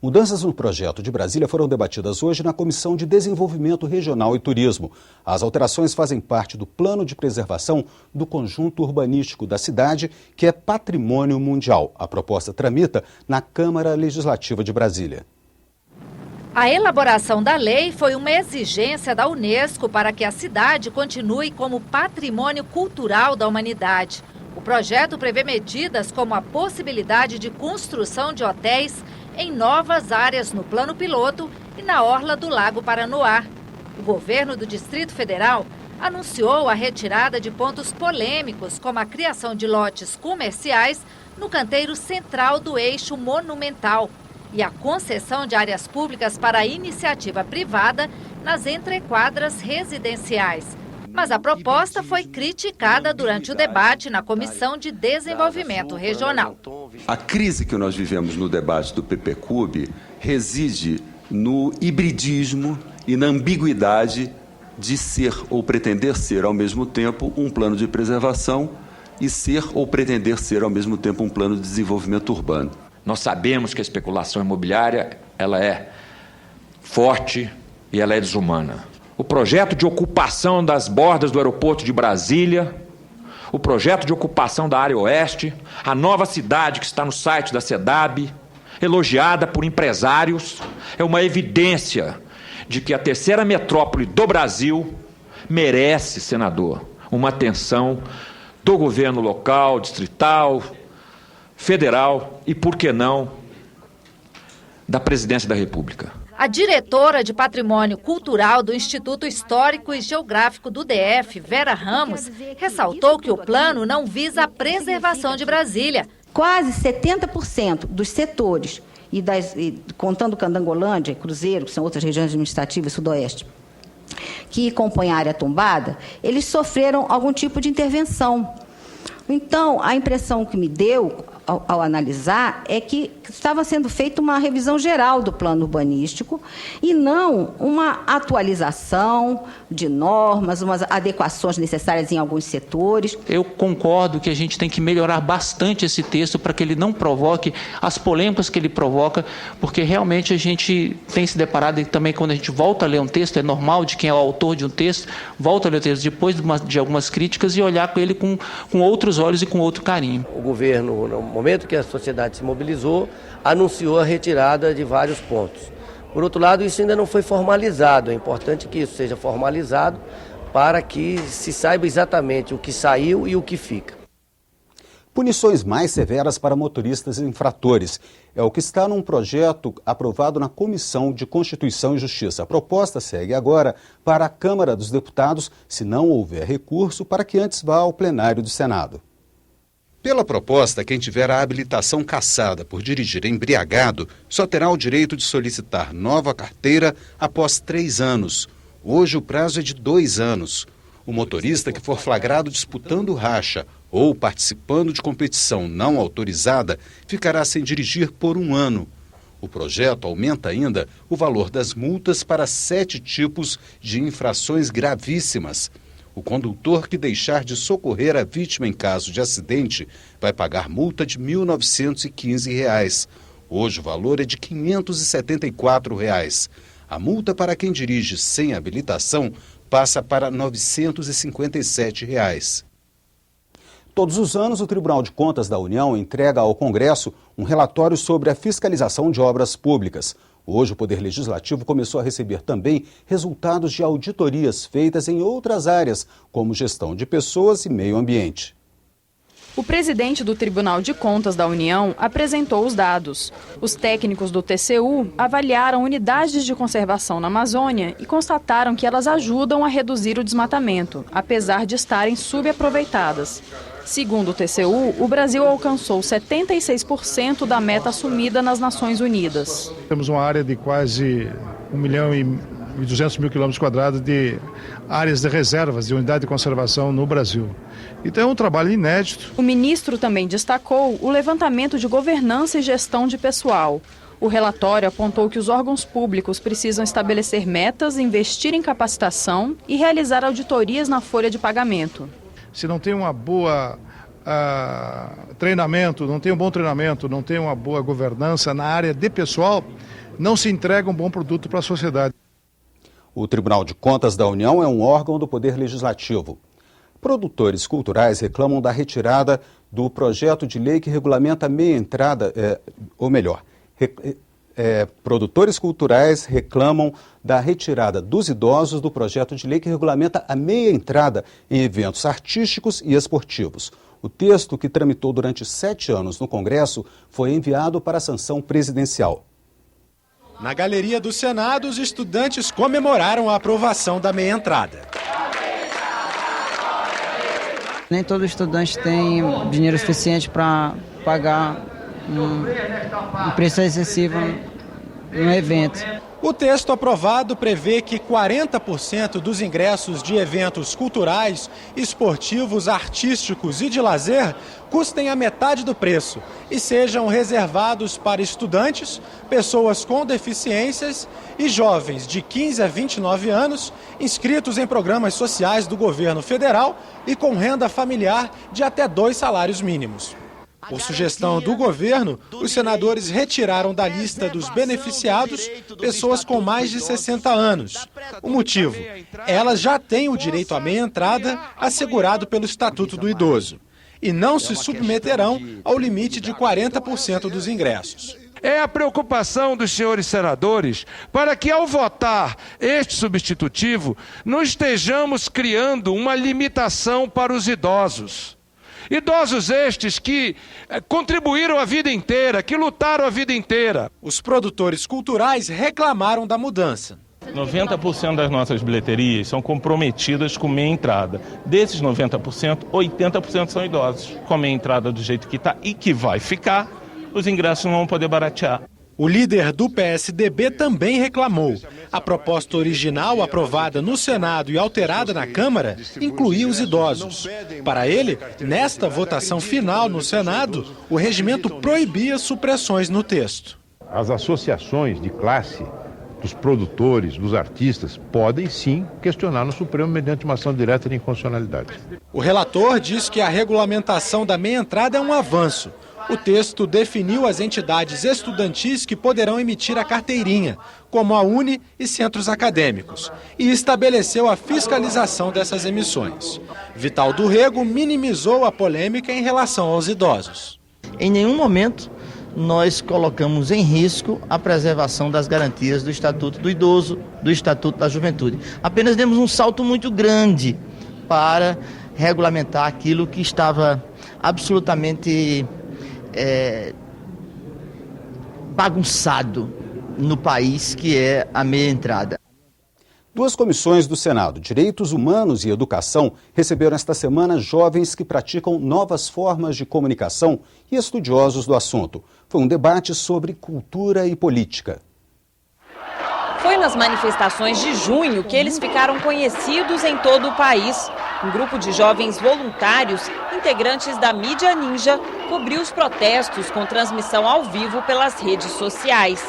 Mudanças no projeto de Brasília foram debatidas hoje na Comissão de Desenvolvimento Regional e Turismo. As alterações fazem parte do plano de preservação do conjunto urbanístico da cidade, que é patrimônio mundial. A proposta tramita na Câmara Legislativa de Brasília. A elaboração da lei foi uma exigência da Unesco para que a cidade continue como patrimônio cultural da humanidade. O projeto prevê medidas como a possibilidade de construção de hotéis em novas áreas no plano piloto e na orla do Lago Paranoá. O governo do Distrito Federal anunciou a retirada de pontos polêmicos, como a criação de lotes comerciais no canteiro central do eixo monumental e a concessão de áreas públicas para a iniciativa privada nas entrequadras residenciais. Mas a proposta foi criticada durante o debate na Comissão de Desenvolvimento Regional. A crise que nós vivemos no debate do PPCub reside no hibridismo e na ambiguidade de ser ou pretender ser ao mesmo tempo um plano de preservação e ser ou pretender ser ao mesmo tempo um plano de desenvolvimento urbano. Nós sabemos que a especulação imobiliária ela é forte e ela é desumana. O projeto de ocupação das bordas do aeroporto de Brasília, o projeto de ocupação da área oeste, a nova cidade que está no site da SEDAB, elogiada por empresários, é uma evidência de que a terceira metrópole do Brasil merece, senador, uma atenção do governo local, distrital, federal e, por que não, da presidência da República. A diretora de Patrimônio Cultural do Instituto Histórico e Geográfico do DF, Vera Ramos, ressaltou que o plano não visa a preservação de Brasília. Quase 70% dos setores, contando Candangolândia e Cruzeiro, que são outras regiões administrativas sudoeste, que compõem a área tombada, eles sofreram algum tipo de intervenção. Então, a impressão que me deu ao analisar é que estava sendo feita uma revisão geral do plano urbanístico e não uma atualização de normas, umas adequações necessárias em alguns setores. Eu concordo que a gente tem que melhorar bastante esse texto para que ele não provoque as polêmicas que ele provoca, porque realmente a gente tem se deparado, e também quando a gente volta a ler um texto, é normal de quem é o autor de um texto, volta a ler o texto depois de algumas críticas e olhar com ele com outros olhos e com outro carinho. O governo, no momento que a sociedade se mobilizou, anunciou a retirada de vários pontos. Por outro lado, isso ainda não foi formalizado. É importante que isso seja formalizado para que se saiba exatamente o que saiu e o que fica. Punições mais severas para motoristas infratores. É o que está num projeto aprovado na Comissão de Constituição e Justiça. A proposta segue agora para a Câmara dos Deputados, se não houver recurso, para que antes vá ao plenário do Senado. Pela proposta, quem tiver a habilitação cassada por dirigir embriagado só terá o direito de solicitar nova carteira após 3 anos. Hoje o prazo é de 2 anos. O motorista que for flagrado disputando racha ou participando de competição não autorizada ficará sem dirigir por 1 ano. O projeto aumenta ainda o valor das multas para 7 tipos de infrações gravíssimas. O condutor que deixar de socorrer a vítima em caso de acidente vai pagar multa de R$ 1.915. Hoje o valor é de R$ 574. A multa para quem dirige sem habilitação passa para R$ 957. Todos os anos, o Tribunal de Contas da União entrega ao Congresso um relatório sobre a fiscalização de obras públicas. Hoje, o Poder Legislativo começou a receber também resultados de auditorias feitas em outras áreas, como gestão de pessoas e meio ambiente. O presidente do Tribunal de Contas da União apresentou os dados. Os técnicos do TCU avaliaram unidades de conservação na Amazônia e constataram que elas ajudam a reduzir o desmatamento, apesar de estarem subaproveitadas. Segundo o TCU, o Brasil alcançou 76% da meta assumida nas Nações Unidas. Temos uma área de quase 1.200.000 km² de áreas de reservas de unidade de conservação no Brasil. Então é um trabalho inédito. O ministro também destacou o levantamento de governança e gestão de pessoal. O relatório apontou que os órgãos públicos precisam estabelecer metas, investir em capacitação e realizar auditorias na folha de pagamento. Se não tem uma boa treinamento, não tem um bom treinamento, não tem uma boa governança na área de pessoal, não se entrega um bom produto para a sociedade. O Tribunal de Contas da União é um órgão do Poder Legislativo. Produtores culturais reclamam da retirada do projeto de lei que regulamenta a meia entrada, produtores culturais reclamam da retirada dos idosos do projeto de lei que regulamenta a meia entrada em eventos artísticos e esportivos. O texto, que tramitou durante 7 anos no Congresso, foi enviado para a sanção presidencial. Na galeria do Senado, os estudantes comemoraram a aprovação da meia entrada. Nem todo estudante tem dinheiro suficiente para pagar um preço excessivo no evento. O texto aprovado prevê que 40% dos ingressos de eventos culturais, esportivos, artísticos e de lazer custem a metade do preço e sejam reservados para estudantes, pessoas com deficiências e jovens de 15 a 29 anos inscritos em programas sociais do governo federal e com renda familiar de até 2 salários mínimos. Por sugestão do governo, os senadores retiraram da lista dos beneficiados pessoas com mais de 60 anos. O motivo? Elas já têm o direito à meia entrada assegurado pelo Estatuto do Idoso e não se submeterão ao limite de 40% dos ingressos. É a preocupação dos senhores senadores para que, ao votar este substitutivo, não estejamos criando uma limitação para os idosos. Idosos estes que contribuíram a vida inteira, que lutaram a vida inteira. Os produtores culturais reclamaram da mudança. 90% das nossas bilheterias são comprometidas com meia entrada. Desses 90%, 80% são idosos. Com a meia entrada do jeito que está e que vai ficar, os ingressos não vão poder baratear. O líder do PSDB também reclamou. A proposta original, aprovada no Senado e alterada na Câmara, incluía os idosos. Para ele, nesta votação final no Senado, o regimento proibia supressões no texto. As associações de classe dos produtores, dos artistas, podem sim questionar no Supremo mediante uma ação direta de inconstitucionalidade. O relator diz que a regulamentação da meia entrada é um avanço. O texto definiu as entidades estudantis que poderão emitir a carteirinha, como a UNE e centros acadêmicos, e estabeleceu a fiscalização dessas emissões. Vital do Rego minimizou a polêmica em relação aos idosos. Em nenhum momento nós colocamos em risco a preservação das garantias do Estatuto do Idoso, do Estatuto da Juventude. Apenas demos um salto muito grande para regulamentar aquilo que estava absolutamente bagunçado no país, que é a meia entrada. 2 comissões do Senado, Direitos Humanos e Educação, receberam esta semana jovens que praticam novas formas de comunicação e estudiosos do assunto. Foi um debate sobre cultura e política. Foi nas manifestações de junho que eles ficaram conhecidos em todo o país. Um grupo de jovens voluntários, integrantes da mídia ninja, cobriu os protestos com transmissão ao vivo pelas redes sociais.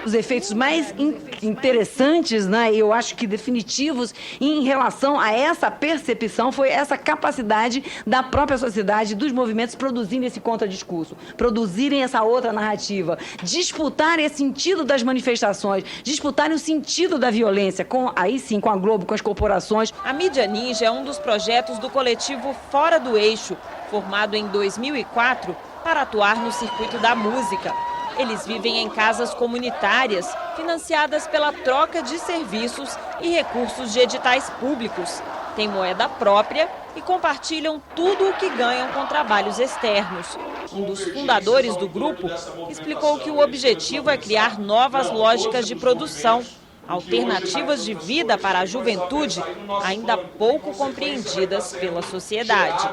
Os efeitos mais interessantes, né, eu acho que definitivos em relação a essa percepção foi essa capacidade da própria sociedade, dos movimentos produzirem esse contradiscurso, produzirem essa outra narrativa, disputarem esse sentido das manifestações, disputarem o sentido da violência, aí sim com a Globo, com as corporações. A mídia ninja é um dos projetos do coletivo Fora do Eixo, formado em 2004 para atuar no circuito da música. Eles vivem em casas comunitárias, financiadas pela troca de serviços e recursos de editais públicos. Têm moeda própria e compartilham tudo o que ganham com trabalhos externos. Um dos fundadores do grupo explicou que o objetivo é criar novas lógicas de produção, alternativas de vida para a juventude ainda pouco compreendidas pela sociedade.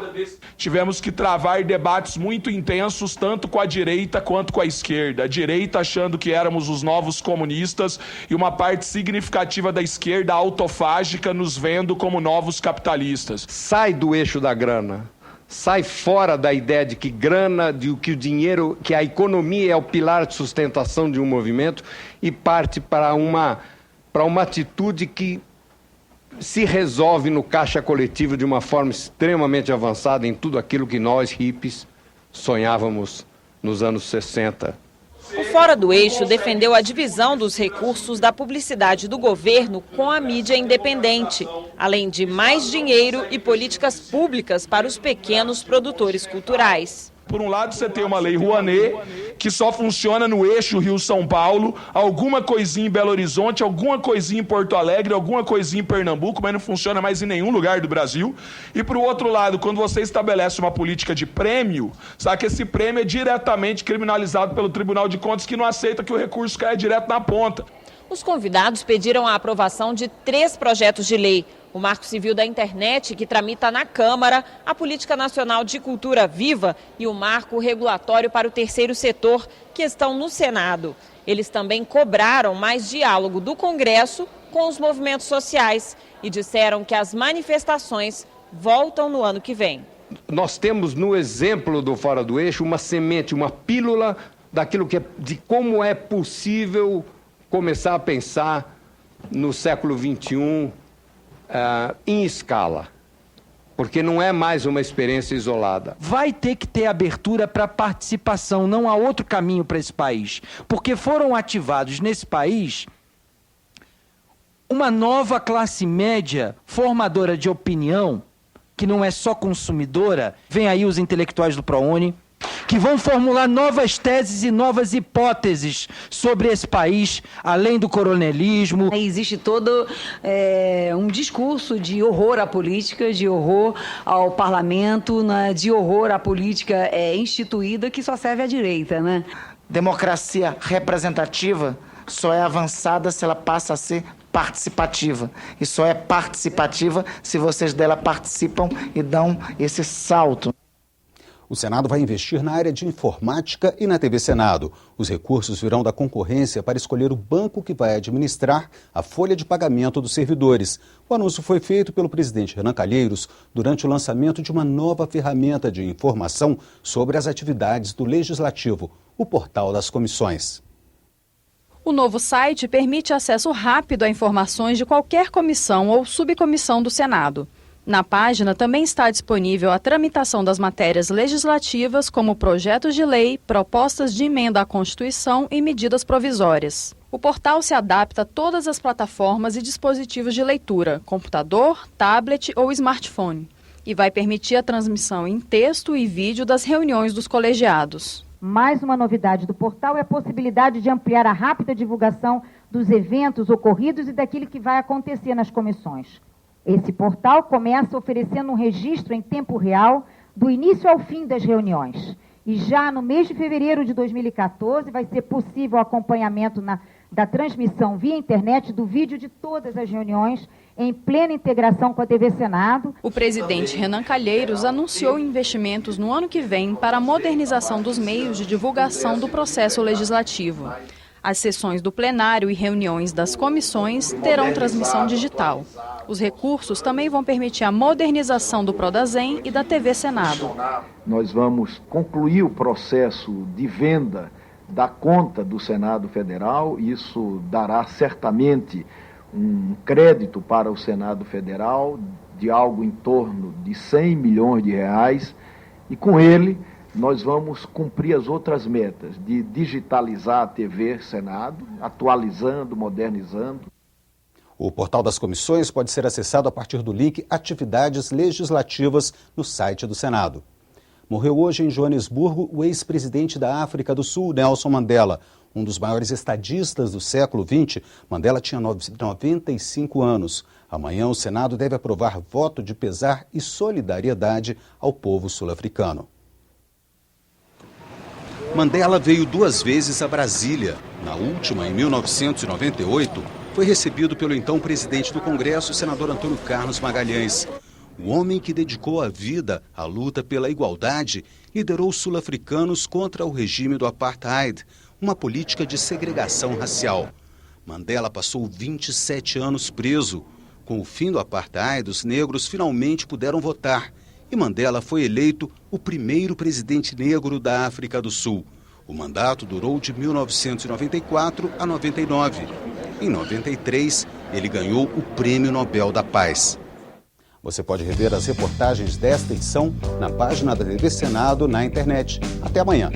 Tivemos que travar debates muito intensos, tanto com a direita quanto com a esquerda. A direita achando que éramos os novos comunistas e uma parte significativa da esquerda autofágica nos vendo como novos capitalistas. Sai do eixo da grana. Sai fora da ideia de que grana, de que o dinheiro, que a economia é o pilar de sustentação de um movimento e parte para uma atitude que se resolve no caixa coletivo de uma forma extremamente avançada em tudo aquilo que nós, hippies, sonhávamos nos anos 60. O Fora do Eixo defendeu a divisão dos recursos da publicidade do governo com a mídia independente, além de mais dinheiro e políticas públicas para os pequenos produtores culturais. Por um lado, você tem uma lei Rouanet, que só funciona no eixo Rio-São Paulo, alguma coisinha em Belo Horizonte, alguma coisinha em Porto Alegre, alguma coisinha em Pernambuco, mas não funciona mais em nenhum lugar do Brasil. E, por outro lado, quando você estabelece uma política de prêmio, sabe que esse prêmio é diretamente criminalizado pelo Tribunal de Contas, que não aceita que o recurso caia direto na ponta. Os convidados pediram a aprovação de 3 projetos de lei. O Marco Civil da Internet, que tramita na Câmara, a Política Nacional de Cultura Viva e o Marco Regulatório para o Terceiro Setor, que estão no Senado. Eles também cobraram mais diálogo do Congresso com os movimentos sociais e disseram que as manifestações voltam no ano que vem. Nós temos no exemplo do Fora do Eixo uma semente, uma pílula daquilo que de como é possível começar a pensar no século XXI em escala, porque não é mais uma experiência isolada. Vai ter que ter abertura para participação, não há outro caminho para esse país, porque foram ativados nesse país uma nova classe média formadora de opinião, que não é só consumidora. Vem aí os intelectuais do ProUni, que vão formular novas teses e novas hipóteses sobre esse país, além do coronelismo. Existe todo um discurso de horror à política, de horror ao parlamento, né, de horror à política instituída, que só serve à direita, né? Democracia representativa só é avançada se ela passa a ser participativa. E só é participativa se vocês dela participam e dão esse salto. O Senado vai investir na área de informática e na TV Senado. Os recursos virão da concorrência para escolher o banco que vai administrar a folha de pagamento dos servidores. O anúncio foi feito pelo presidente Renan Calheiros durante o lançamento de uma nova ferramenta de informação sobre as atividades do Legislativo, o Portal das Comissões. O novo site permite acesso rápido a informações de qualquer comissão ou subcomissão do Senado. Na página também está disponível a tramitação das matérias legislativas, como projetos de lei, propostas de emenda à Constituição e medidas provisórias. O portal se adapta a todas as plataformas e dispositivos de leitura, computador, tablet ou smartphone, e vai permitir a transmissão em texto e vídeo das reuniões dos colegiados. Mais uma novidade do portal é a possibilidade de ampliar a rápida divulgação dos eventos ocorridos e daquilo que vai acontecer nas comissões. Esse portal começa oferecendo um registro em tempo real do início ao fim das reuniões. E já no mês de fevereiro de 2014 vai ser possível o acompanhamento da transmissão via internet do vídeo de todas as reuniões em plena integração com a TV Senado. O presidente Renan Calheiros anunciou investimentos no ano que vem para a modernização dos meios de divulgação do processo legislativo. As sessões do plenário e reuniões das comissões terão transmissão digital. Os recursos também vão permitir a modernização do Prodazem e da TV Senado. Nós vamos concluir o processo de venda da conta do Senado Federal. Isso dará certamente um crédito para o Senado Federal de algo em torno de 100 milhões de reais. E com ele nós vamos cumprir as outras metas de digitalizar a TV Senado, atualizando, modernizando. O Portal das Comissões pode ser acessado a partir do link Atividades Legislativas no site do Senado. Morreu hoje em Joanesburgo o ex-presidente da África do Sul, Nelson Mandela. Um dos maiores estadistas do século XX, Mandela tinha 95 anos. Amanhã o Senado deve aprovar voto de pesar e solidariedade ao povo sul-africano. Mandela veio 2 vezes a Brasília. Na última, em 1998, foi recebido pelo então presidente do Congresso, senador Antônio Carlos Magalhães. O homem que dedicou a vida à luta pela igualdade liderou os sul-africanos contra o regime do apartheid, uma política de segregação racial. Mandela passou 27 anos preso. Com o fim do apartheid, os negros finalmente puderam votar. E Mandela foi eleito o primeiro presidente negro da África do Sul. O mandato durou de 1994 a 99. Em 93, Ele ganhou o Prêmio Nobel da Paz. Você pode rever as reportagens desta edição na página da TV Senado na internet. Até amanhã.